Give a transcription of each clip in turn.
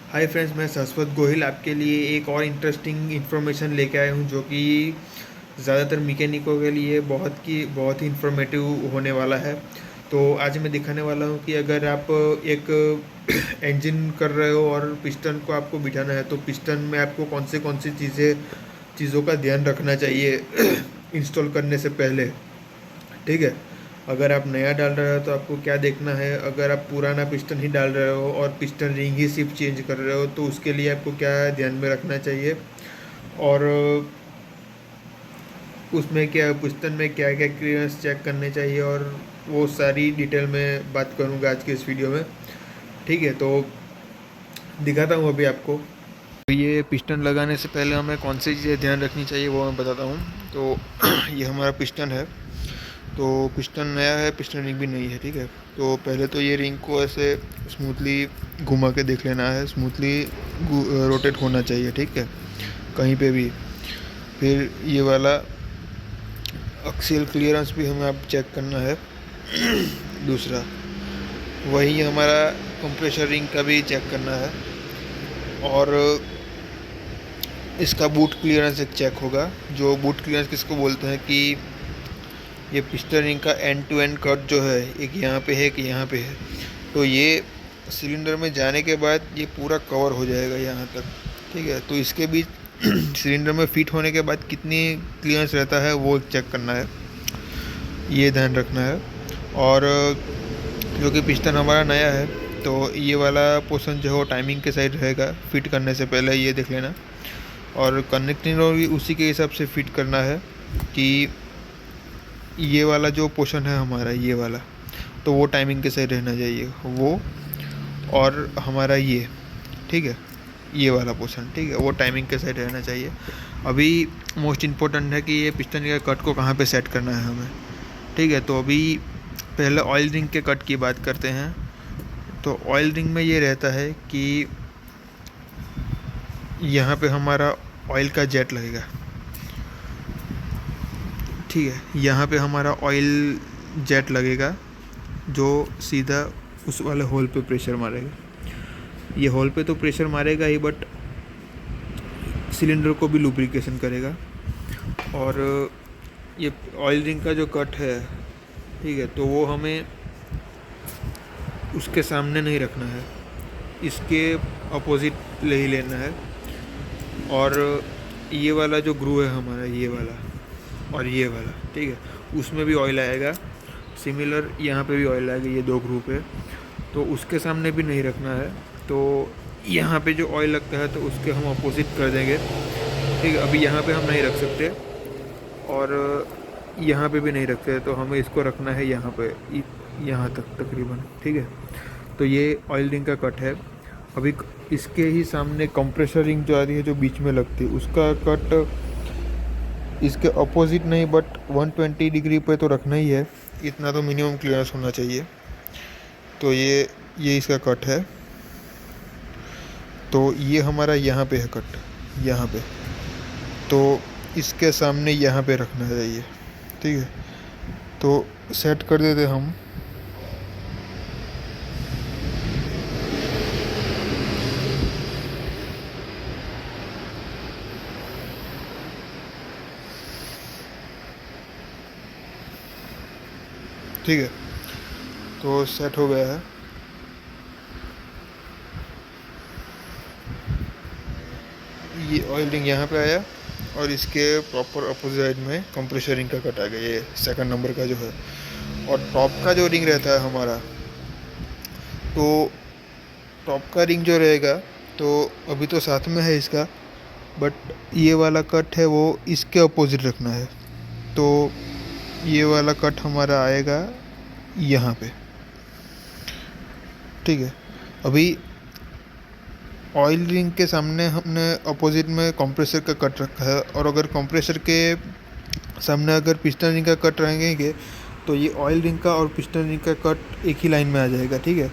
Hi friends, मैं शाश्वत गोहिल आपके लिए एक और इंटरेस्टिंग इन्फॉर्मेशन लेके आया हूँ जो कि ज़्यादातर मैकेनिकों के लिए बहुत ही इंफॉर्मेटिव होने वाला है। तो आज मैं दिखाने वाला हूँ कि अगर आप एक इंजन कर रहे हो और पिस्टन को आपको बिठाना है तो पिस्टन में आपको कौन सी चीज़ों का ध्यान रखना चाहिए इंस्टॉल करने से पहले। ठीक है। अगर आप नया डाल रहे हो तो आपको क्या देखना है, अगर आप पुराना पिस्टन ही डाल रहे हो और पिस्टन रिंग ही सिर्फ चेंज कर रहे हो तो उसके लिए आपको क्या ध्यान में रखना चाहिए, और उसमें क्या पिस्टन में क्या क्या क्लियरेंस चेक करने चाहिए, और वो सारी डिटेल में बात करूँगा आज के इस वीडियो में। ठीक है, तो दिखाता हूँ अभी आपको। ये पिस्टन लगाने से पहले हमें कौन सी चीज़ें ध्यान रखनी चाहिए वो मैं बताता हूँ। तो ये हमारा पिस्टन है। तो पिस्टन नया है, पिस्टन रिंग भी नई है। ठीक है। तो पहले तो ये रिंग को ऐसे स्मूथली घुमा के देख लेना है, स्मूथली रोटेट होना चाहिए। ठीक है, कहीं पे भी। फिर ये वाला एक्सियल क्लियरेंस भी हमें अब चेक करना है। दूसरा वही हमारा कंप्रेशर रिंग का भी चेक करना है, और इसका बूट क्लियरेंस एक चेक होगा। जो बूट क्लियरेंस किसको बोलते हैं कि ये पिस्टन रिंग का एंड टू एंड कट जो है, एक यहाँ पे है, एक यहाँ पे है। तो ये सिलेंडर में जाने के बाद ये पूरा कवर हो जाएगा यहाँ तक। ठीक है। तो इसके बीच सिलेंडर में फिट होने के बाद कितनी क्लियरेंस रहता है वो चेक करना है, ये ध्यान रखना है। और जो कि पिस्टन हमारा नया है तो ये वाला पोर्शन जो है वो टाइमिंग के साइड रहेगा। फिट करने से पहले ये देख लेना, और कनेक्टिंग रॉड भी उसी के हिसाब से फिट करना है कि ये वाला जो पोर्शन है हमारा, ये वाला, तो वो टाइमिंग के साइड रहना चाहिए वो। और हमारा ये, ठीक है, ये वाला पोर्शन, ठीक है, वो टाइमिंग के साइड रहना चाहिए। अभी मोस्ट इम्पोर्टेंट है कि ये पिस्टन के कट को कहाँ पे सेट करना है हमें। ठीक है। तो अभी पहले ऑयल रिंग के कट की बात करते हैं। तो ऑयल रिंग में ये रहता है कि यहाँ पे हमारा ऑयल का जेट लगेगा। ठीक है, यहाँ पे हमारा ऑयल जेट लगेगा जो सीधा उस वाले होल पे प्रेशर मारेगा। ये होल पे तो प्रेशर मारेगा ही, बट सिलेंडर को भी लुब्रिकेशन करेगा। और ये ऑयल रिंग का जो कट है, ठीक है, तो वो हमें उसके सामने नहीं रखना है, इसके अपोजिट ले ही लेना है। और ये वाला जो ग्रू है हमारा, ये वाला और ये वाला, ठीक है, उसमें भी ऑयल आएगा। सिमिलर यहाँ पे भी ऑयल आएगा, ये दो ग्रू पे, तो उसके सामने भी नहीं रखना है। तो यहाँ पे जो ऑयल लगता है तो उसके हम अपोजिट कर देंगे। ठीक है, अभी यहाँ पे हम नहीं रख सकते और यहाँ पे भी नहीं रखते, तो हमें इसको रखना है यहाँ पे, यहाँ तक तकरीबन। ठीक है। तो ये ऑयल रिंग का कट है। अभी इसके ही सामने कंप्रेसर रिंग जो आ रही है, जो बीच में लगती है, उसका कट इसके अपोजिट नहीं बट 120 डिग्री पे तो रखना ही है। इतना तो मिनिमम क्लियरेंस होना चाहिए। तो ये इसका कट है। तो ये हमारा यहाँ पे है कट, यहाँ पे, तो इसके सामने यहाँ पे रखना चाहिए। ठीक है। तो सेट कर देते हम। ठीक है, तो सेट हो गया है। ये ऑयल रिंग यहाँ पे आया और इसके प्रॉपर अपोजिट में कंप्रेसर रिंग का कट आ गया, ये सेकंड नंबर का जो है। और टॉप का जो रिंग रहता है हमारा, तो टॉप का रिंग जो रहेगा, तो अभी तो साथ में है इसका, बट ये वाला कट है वो इसके अपोजिट रखना है। तो ये वाला कट हमारा आएगा यहाँ पे। ठीक है। अभी ऑयल रिंग के सामने हमने अपोजिट में कंप्रेसर का कट रखा है, और अगर कंप्रेसर के सामने अगर पिस्टन रिंग का कट रहेंगे तो ये ऑयल रिंग का और पिस्टन रिंग का कट एक ही लाइन में आ जाएगा। ठीक है।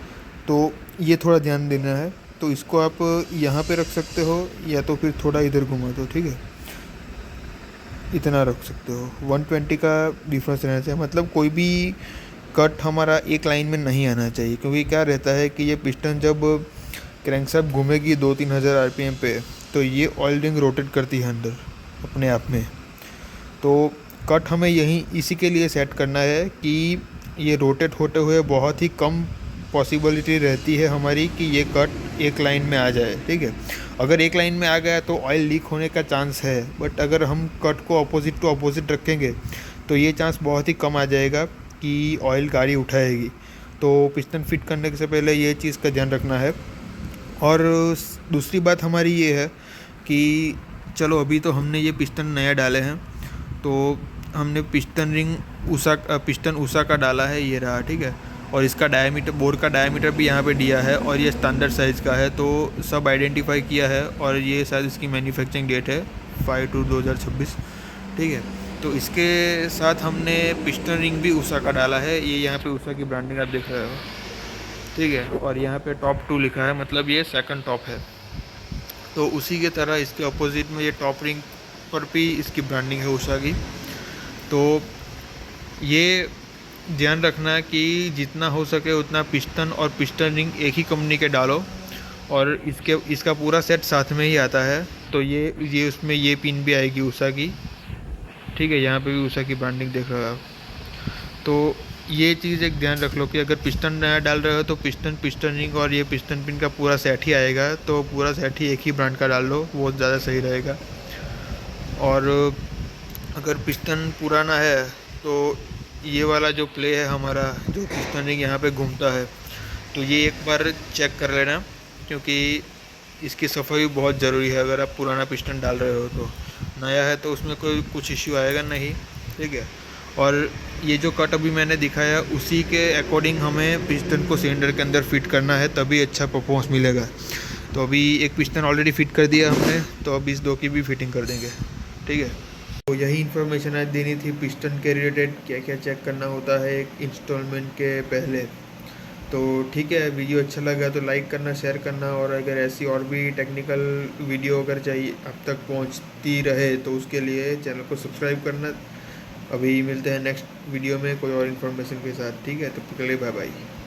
तो ये थोड़ा ध्यान देना है। तो इसको आप यहाँ पे रख सकते हो या तो फिर थोड़ा इधर घुमा दो। ठीक है, इतना रख सकते हो। 120 का डिफरेंस रहना चाहिए, मतलब कोई भी कट हमारा एक लाइन में नहीं आना चाहिए। क्योंकि क्या रहता है कि ये पिस्टन जब क्रैंकशाफ्ट घूमेगी 2-3 हज़ार आरपीएम पे, तो ये ऑयल रिंग रोटेट करती है अंदर अपने आप में। तो कट हमें यहीं इसी के लिए सेट करना है कि ये रोटेट होते हुए बहुत ही कम पॉसिबिलिटी रहती है हमारी कि ये कट एक लाइन में आ जाए, ठीक है। अगर एक लाइन में आ गया तो ऑयल लीक होने का चांस है, बट अगर हम कट को अपोजिट टू अपोजिट रखेंगे तो ये चांस बहुत ही कम आ जाएगा कि ऑयल गाड़ी उठाएगी। तो पिस्टन फिट करने से पहले ये चीज़ का ध्यान रखना है। और दूसरी बात हमारी ये है कि चलो अभी तो हमने ये पिस्टन नया डाले हैं, तो हमने पिस्टन उषा का डाला है, ये रहा, ठीक है। और इसका डायमीटर, बोर का डायमीटर भी यहाँ पे दिया है और ये स्टैंडर्ड साइज़ का है, तो सब आइडेंटिफाई किया है। और ये शायद इसकी मैन्युफैक्चरिंग डेट है 5/2/2026, ठीक है। तो इसके साथ हमने पिस्टन रिंग भी उषा का डाला है, ये यहाँ पे उषा की ब्रांडिंग आप देख रहे हो, ठीक है। और यहाँ पे टॉप 2 लिखा है, मतलब ये सेकंड टॉप है। तो उसी के तरह इसके अपोजिट में ये टॉप रिंग पर भी इसकी ब्रांडिंग है उषा की। तो ये ध्यान रखना कि जितना हो सके उतना पिस्टन और पिस्टन रिंग एक ही कंपनी के डालो, और इसका पूरा सेट साथ में ही आता है। तो ये उसमें ये पिन भी आएगी उषा की, ठीक है। यहाँ पे भी उषा की ब्रांडिंग देख रहे हो आप। तो ये चीज़ एक ध्यान रख लो कि अगर पिस्टन नया डाल रहे हो तो पिस्टन रिंग और ये पिस्टन पिन का पूरा सेट ही आएगा, तो पूरा सेट ही एक ही ब्रांड का डाल लो, वो ज़्यादा सही रहेगा। और अगर पिस्टन पुराना है तो ये वाला जो प्ले है हमारा, जो पिस्टन रिंग यहाँ पे घूमता है, तो ये एक बार चेक कर लेना, क्योंकि इसकी सफाई बहुत ज़रूरी है। अगर आप पुराना पिस्टन डाल रहे हो तो नया है तो उसमें कोई कुछ इश्यू आएगा नहीं, ठीक है। और ये जो कट अभी मैंने दिखाया उसी के अकॉर्डिंग हमें पिस्टन को सिलेंडर के अंदर फिट करना है, तभी अच्छा परफॉर्मेंस मिलेगा। तो अभी एक पिस्टन ऑलरेडी फिट कर दिया हमने, तो अब इस 2 की भी फिटिंग कर देंगे, ठीक है। तो यही इन्फॉर्मेशन आज देनी थी पिस्टन के रिलेटेड, क्या क्या चेक करना होता है एक इंस्टॉलमेंट के पहले। तो ठीक है, वीडियो अच्छा लगा तो लाइक करना, शेयर करना, और अगर ऐसी और भी टेक्निकल वीडियो अगर चाहिए अब तक पहुंचती रहे तो उसके लिए चैनल को सब्सक्राइब करना। अभी मिलते हैं नेक्स्ट वीडियो में कोई और इन्फॉर्मेशन के साथ, ठीक है। तब तक के लिए बाय बाय।